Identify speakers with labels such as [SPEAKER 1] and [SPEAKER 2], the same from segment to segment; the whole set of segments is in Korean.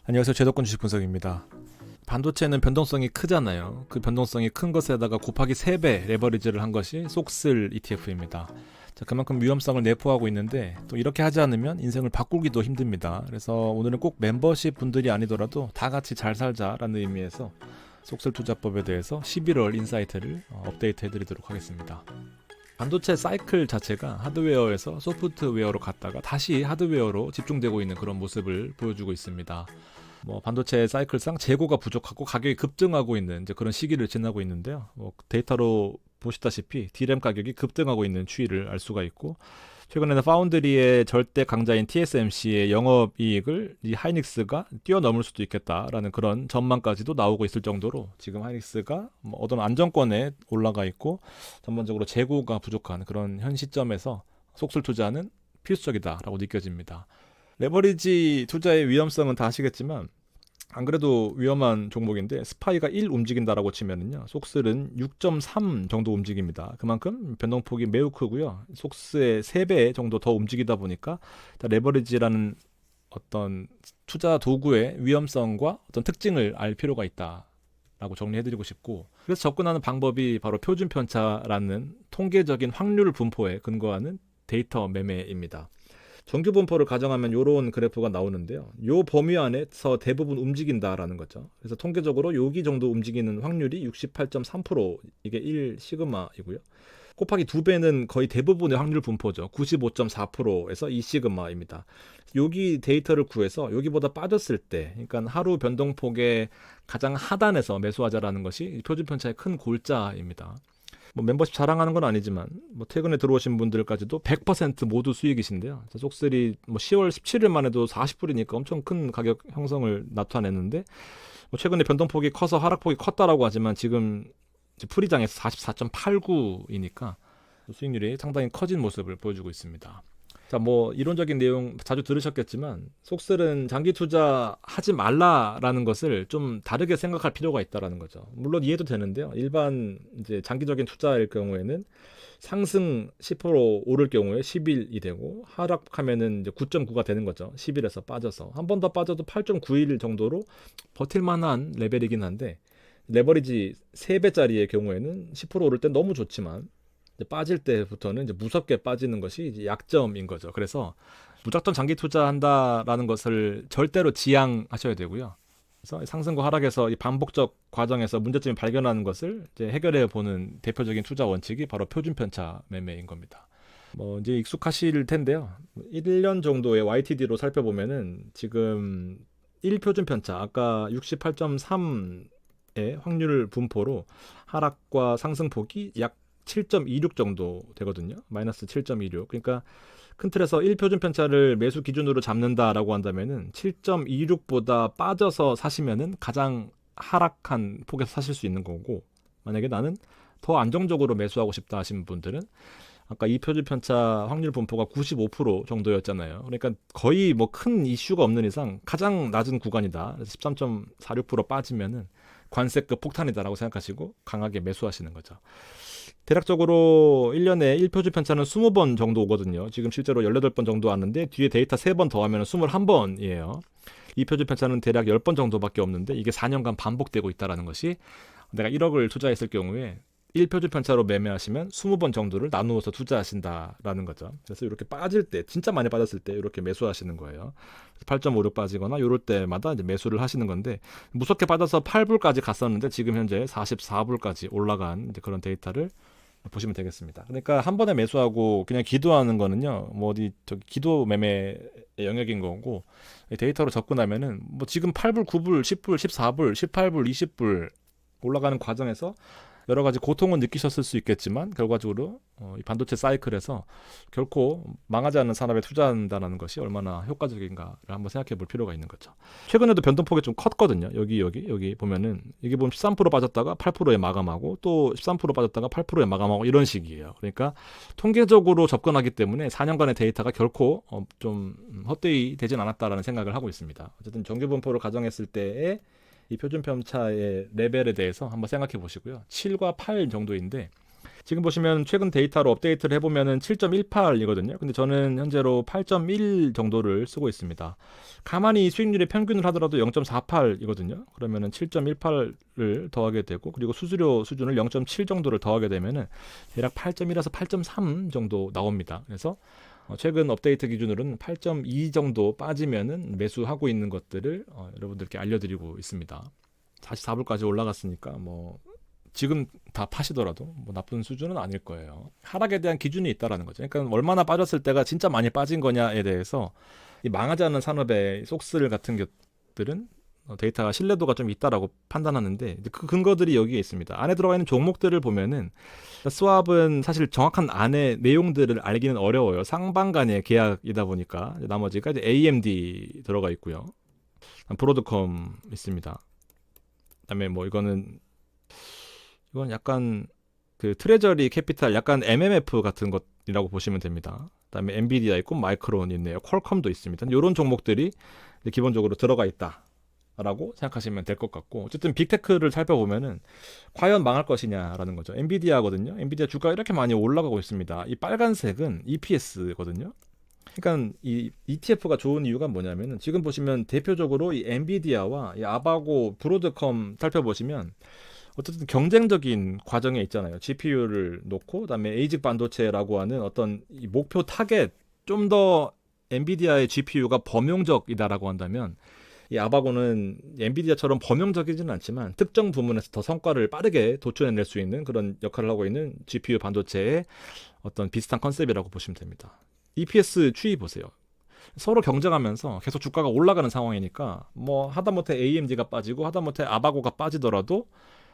[SPEAKER 1] 안녕하세요. 제도권 주식 분석입니다. 반도체는 변동성이 크잖아요. 그 변동성이 큰 것에다가 곱하기 3배 레버리지를 한 것이 속슬 ETF입니다. 자, 그만큼 위험성을 내포하고 있는데 또 이렇게 하지 않으면 인생을 바꾸기도 힘듭니다. 그래서 오늘은 꼭 멤버십 분들이 아니더라도 다 같이 잘 살자라는 의미에서 속슬 투자법에 대해서 11월 인사이트를 업데이트 해드리도록 하겠습니다. 반도체 사이클 자체가 하드웨어에서 소프트웨어로 갔다가 다시 하드웨어로 집중되고 있는 그런 모습을 보여주고 있습니다. 반도체 사이클상 재고가 부족하고 가격이 급등하고 있는 이제 그런 시기를 지나고 있는데요. 데이터로 보시다시피 D램 가격이 급등하고 있는 추이를 알 수가 있고, 최근에는 파운드리의 절대 강자인 TSMC의 영업이익을 이 하이닉스가 뛰어넘을 수도 있겠다라는 그런 전망까지도 나오고 있을 정도로 지금 하이닉스가 어떤 안정권에 올라가 있고 전반적으로 재고가 부족한 그런 현 시점에서 속술 투자는 필수적이다라고 느껴집니다. 레버리지 투자의 위험성은 다 아시겠지만 안 그래도 위험한 종목인데 스파이가 1 움직인다라고 치면은요, 속슬은 6.3 정도 움직입니다. 그만큼 변동폭이 매우 크고요. 속스의 3배 정도 더 움직이다 보니까 레버리지라는 어떤 투자 도구의 위험성과 어떤 특징을 알 필요가 있다라고 정리해드리고 싶고, 그래서 접근하는 방법이 바로 표준 편차라는 통계적인 확률 분포에 근거하는 데이터 매매입니다. 정규 분포를 가정하면 이런 그래프가 나오는데요. 요 범위 안에서 대부분 움직인다라는 거죠. 그래서 통계적으로 여기 정도 움직이는 확률이 68.3%, 이게 1 시그마이고요. 곱하기 2배는 거의 대부분의 확률 분포죠. 95.4%에서 2 시그마입니다. 여기 데이터를 구해서 여기보다 빠졌을 때, 그러니까 하루 변동폭의 가장 하단에서 매수하자라는 것이 표준 편차의 큰 골자입니다. 멤버십 자랑하는 건 아니지만 최근에 들어오신 분들까지도 100% 모두 수익이신데요. 속슬이 10월 17일만 해도 40불이니까 엄청 큰 가격 형성을 나타냈는데, 최근에 변동폭이 커서 하락폭이 컸다라고 하지만 지금 프리장에서 44.89이니까 수익률이 상당히 커진 모습을 보여주고 있습니다. 자, 이론적인 내용 자주 들으셨겠지만 속슬은 장기 투자 하지 말라라는 것을 좀 다르게 생각할 필요가 있다라는 거죠. 물론 이해도 되는데요. 일반 이제 장기적인 투자일 경우에는 상승 10% 오를 경우에 10일이 되고 하락하면은 이제 9.9가 되는 거죠. 10일에서 빠져서 한 번 더 빠져도 8.9일 정도로 버틸 만한 레벨이긴 한데, 레버리지 3배짜리의 경우에는 10% 오를 땐 너무 좋지만 빠질 때부터는 이제 무섭게 빠지는 것이 이제 약점인 거죠. 그래서 무작정 장기 투자한다라는 것을 절대로 지양하셔야 되고요. 그래서 상승과 하락에서 이 반복적 과정에서 문제점을 발견하는 것을 이제 해결해 보는 대표적인 투자 원칙이 바로 표준 편차 매매인 겁니다. 이제 익숙하실 텐데요. 1년 정도의 YTD로 살펴보면은 지금 1표준 편차, 아까 68.3의 확률 분포로 하락과 상승폭이 약 7.26 정도 되거든요. 마이너스 7.26. 그러니까 큰 틀에서 1표준 편차를 매수 기준으로 잡는다라고 한다면은 7.26보다 빠져서 사시면은 가장 하락한 폭에서 사실 수 있는 거고, 만약에 나는 더 안정적으로 매수하고 싶다 하신 분들은 아까 이 표준 편차 확률 분포가 95% 정도였잖아요. 그러니까 거의 큰 이슈가 없는 이상 가장 낮은 구간이다. 그래서 13.46% 빠지면은 관세급 폭탄이다라고 생각하시고 강하게 매수하시는 거죠. 대략적으로 1년에 1표준 편차는 20번 정도 오거든요. 지금 실제로 18번 정도 왔는데 뒤에 데이터 3번 더하면 21번이에요. 이 표준 편차는 대략 10번 정도밖에 없는데 이게 4년간 반복되고 있다는 것이, 내가 1억을 투자했을 경우에 1표준 편차로 매매하시면 20번 정도를 나누어서 투자하신다라는 거죠. 그래서 이렇게 빠질 때, 진짜 많이 빠졌을 때 이렇게 매수하시는 거예요. 8.56 빠지거나 이럴 때마다 이제 매수를 하시는 건데, 무섭게 빠져서 8불까지 갔었는데 지금 현재 44불까지 올라간 이제 그런 데이터를 보시면 되겠습니다. 그러니까 한 번에 매수하고 그냥 기도하는 거는요, 기도 매매의 영역인 거고, 데이터로 접근하면은 지금 8불, 9불, 10불, 14불, 18불, 20불 올라가는 과정에서 여러 가지 고통은 느끼셨을 수 있겠지만 결과적으로 이 반도체 사이클에서 결코 망하지 않는 산업에 투자한다는 것이 얼마나 효과적인가를 한번 생각해 볼 필요가 있는 거죠. 최근에도 변동폭이 좀 컸거든요. 여기 보면은, 이게 보면 13% 빠졌다가 8%에 마감하고 또 13% 빠졌다가 8%에 마감하고 이런 식이에요. 그러니까 통계적으로 접근하기 때문에 4년간의 데이터가 결코 좀 헛되이 되진 않았다라는 생각을 하고 있습니다. 어쨌든 정규 분포를 가정했을 때의 이 표준 편차의 레벨에 대해서 한번 생각해 보시고요. 7과 8 정도인데 지금 보시면 최근 데이터로 업데이트를 해보면은 7.18이거든요. 근데 저는 현재로 8.1 정도를 쓰고 있습니다. 가만히 수익률의 평균을 하더라도 0.48이거든요. 그러면은 7.18을 더하게 되고, 그리고 수수료 수준을 0.7 정도를 더하게 되면은 대략 8.1에서 8.3 정도 나옵니다. 그래서 최근 업데이트 기준으로는 8.2 정도 빠지면은 매수하고 있는 것들을 여러분들께 알려드리고 있습니다. 다시 4불까지 올라갔으니까 뭐 지금 다 파시더라도 뭐 나쁜 수준은 아닐 거예요. 하락에 대한 기준이 있다라는 거죠. 그러니까 얼마나 빠졌을 때가 진짜 많이 빠진 거냐에 대해서 이 망하지 않는 산업의 속슬 같은 것들은 데이터가 신뢰도가 좀 있다라고 판단하는데, 그 근거들이 여기에 있습니다. 안에 들어가 있는 종목들을 보면은 스왑은 사실 정확한 안에 내용들을 알기는 어려워요. 상방 간의 계약이다 보니까. 나머지가 이제 AMD 들어가 있고요. 브로드컴 있습니다. 그다음에 뭐 이건 약간 그 트레저리 캐피탈, 약간 MMF 같은 것이라고 보시면 됩니다. 그다음에 엔비디아 있고 마이크론 있네요. 퀄컴도 있습니다. 이런 종목들이 기본적으로 들어가 있다라고 생각하시면 될 것 같고, 어쨌든 빅테크를 살펴보면은 과연 망할 것이냐라는 거죠. 엔비디아거든요. 엔비디아 주가가 이렇게 많이 올라가고 있습니다. 이 빨간색은 EPS거든요. 그러니까 이 ETF가 좋은 이유가 뭐냐면은 지금 보시면 대표적으로 이 엔비디아와 이 아바고, 브로드컴 살펴보시면 어쨌든 경쟁적인 과정에 있잖아요. GPU를 놓고 그다음에 에이직 반도체라고 하는 어떤 이 목표 타겟, 좀 더 엔비디아의 GPU가 범용적이다라고 한다면 이 아바고는 엔비디아처럼 범용적이지는 않지만 특정 부문에서 더 성과를 빠르게 도출해낼 수 있는 그런 역할을 하고 있는 GPU 반도체의 어떤 비슷한 컨셉이라고 보시면 됩니다. EPS 추이 보세요. 서로 경쟁하면서 계속 주가가 올라가는 상황이니까 뭐 하다못해 AMD가 빠지고 하다못해 아바고가 빠지더라도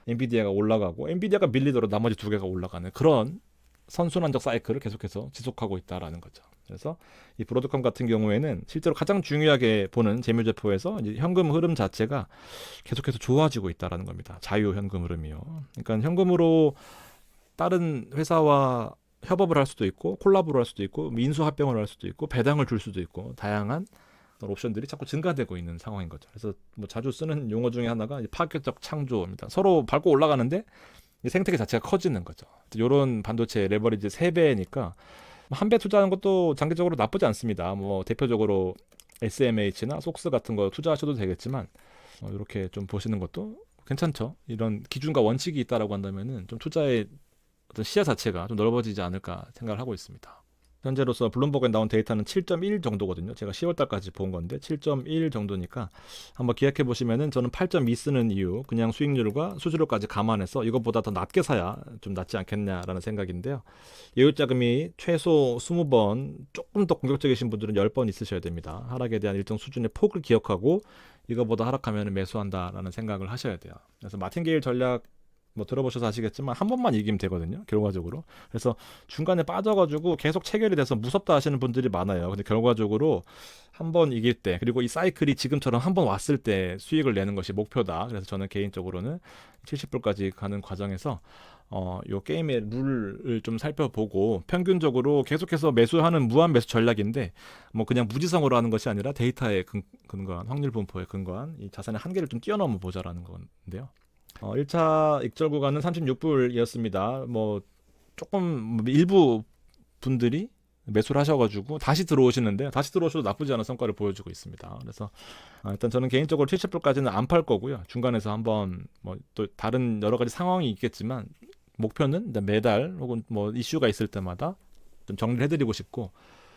[SPEAKER 1] 엔비디아가 올라가고, 엔비디아가 밀리더라도 나머지 두 개가 올라가는 그런 선순환적 사이클을 계속해서 지속하고 있다라는 거죠. 그래서 이 브로드컴 같은 경우에는 실제로 가장 중요하게 보는 재무제표에서 이제 현금 흐름 자체가 계속해서 좋아지고 있다라는 겁니다. 자유 현금 흐름이요. 그러니까 현금으로 다른 회사와 협업을 할 수도 있고, 콜라보를 할 수도 있고, 인수 합병을 할 수도 있고, 배당을 줄 수도 있고, 다양한 옵션들이 자꾸 증가되고 있는 상황인 거죠. 그래서 뭐 자주 쓰는 용어 중에 하나가 파격적 창조입니다. 서로 밟고 올라가는데 생태계 자체가 커지는 거죠. 이런 반도체 레버리지 3배니까 한 배 투자하는 것도 장기적으로 나쁘지 않습니다. 뭐 대표적으로 SMH나 속스 같은 거 투자하셔도 되겠지만 이렇게 좀 보시는 것도 괜찮죠. 이런 기준과 원칙이 있다라고 한다면은 좀 투자의 어떤 시야 자체가 좀 넓어지지 않을까 생각을 하고 있습니다. 현재로서 블룸버그에 나온 데이터는 7.1 정도거든요. 제가 10월달까지 본 건데 7.1 정도니까 한번 기억해 보시면은 저는 8.2 쓰는 이유, 그냥 수익률과 수수료까지 감안해서 이것보다 더 낮게 사야 좀 낫지 않겠냐라는 생각인데요. 예율자금이 최소 20번, 조금 더 공격적이신 분들은 10번 있으셔야 됩니다. 하락에 대한 일정 수준의 폭을 기억하고 이거보다 하락하면 매수한다라는 생각을 하셔야 돼요. 그래서 마틴게일 전략 뭐 들어보셔서 아시겠지만 한 번만 이기면 되거든요, 결과적으로. 그래서 중간에 빠져가지고 계속 체결이 돼서 무섭다 하시는 분들이 많아요. 근데 결과적으로 한 번 이길 때, 그리고 이 사이클이 지금처럼 한 번 왔을 때 수익을 내는 것이 목표다. 그래서 저는 개인적으로는 70불까지 가는 과정에서 요 게임의 룰을 좀 살펴보고 평균적으로 계속해서 매수하는 무한 매수 전략인데, 뭐 그냥 무지성으로 하는 것이 아니라 데이터에 근거한, 확률 분포에 근거한 이 자산의 한계를 좀 뛰어넘어 보자라는 건데요. 1차 익절 구간은 36불이었습니다. 뭐 조금 일부 분들이 매수를 하셔가지고 다시 들어오시는데, 다시 들어오셔도 나쁘지 않은 성과를 보여주고 있습니다. 그래서 일단 저는 개인적으로 70불까지는 안 팔 거고요. 중간에서 한번 뭐 또 다른 여러 가지 상황이 있겠지만 목표는 매달 혹은 뭐 이슈가 있을 때마다 좀 정리를 해드리고 싶고,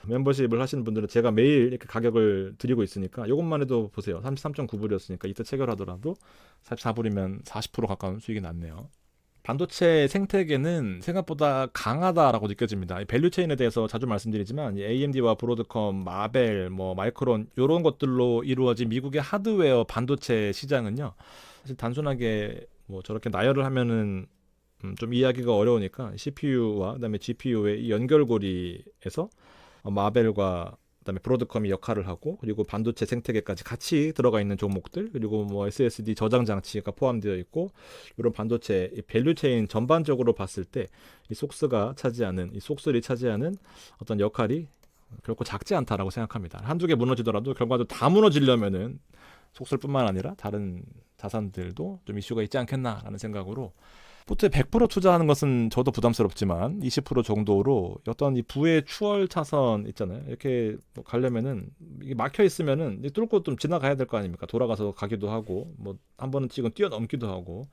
[SPEAKER 1] 멤버십을 하시는 분들은 제가 매일 이렇게 가격을 드리고 있으니까 이것만 해도 보세요. 33.9불이었으니까 이때 체결하더라도 44불이면 40% 가까운 수익이 났네요. 반도체 생태계는 생각보다 강하다라고 느껴집니다. 밸류체인에 대해서 자주 말씀드리지만 AMD와 브로드컴, 마벨, 뭐 마이크론 이런 것들로 이루어진 미국의 하드웨어 반도체 시장은요, 사실 단순하게 뭐 저렇게 나열을 하면은 좀 이해하기가 어려우니까 CPU와 그다음에 GPU의 이 연결고리에서 마벨과 그다음에 브로드컴이 역할을 하고, 그리고 반도체 생태계까지 같이 들어가 있는 종목들, 그리고 뭐 SSD 저장 장치가 포함되어 있고, 이런 반도체 밸류체인 전반적으로 봤을 때 이 속스가 차지하는, 이 속슬이 차지하는 어떤 역할이 결코 작지 않다라고 생각합니다. 한두 개 무너지더라도 결과도 다 무너지려면은 속슬뿐만 아니라 다른 자산들도 좀 이슈가 있지 않겠나라는 생각으로 보트에 100% 투자하는 것은 저도 부담스럽지만 20% 정도로 어떤 이 부의 추월 차선 있잖아요. 이렇게 뭐 가려면은 이게 막혀 있으면은 이제 뚫고 좀 지나가야 될 거 아닙니까? 돌아가서 가기도 하고 뭐 한 번은 지금 뛰어넘기도 하고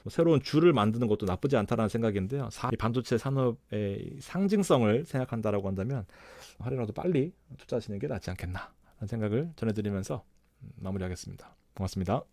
[SPEAKER 1] 뭐 새로운 줄을 만드는 것도 나쁘지 않다라는 생각인데요. 이 반도체 산업의 상징성을 생각한다라고 한다면 하루라도 빨리 투자하시는 게 낫지 않겠나 하는 생각을 전해드리면서 마무리하겠습니다. 고맙습니다.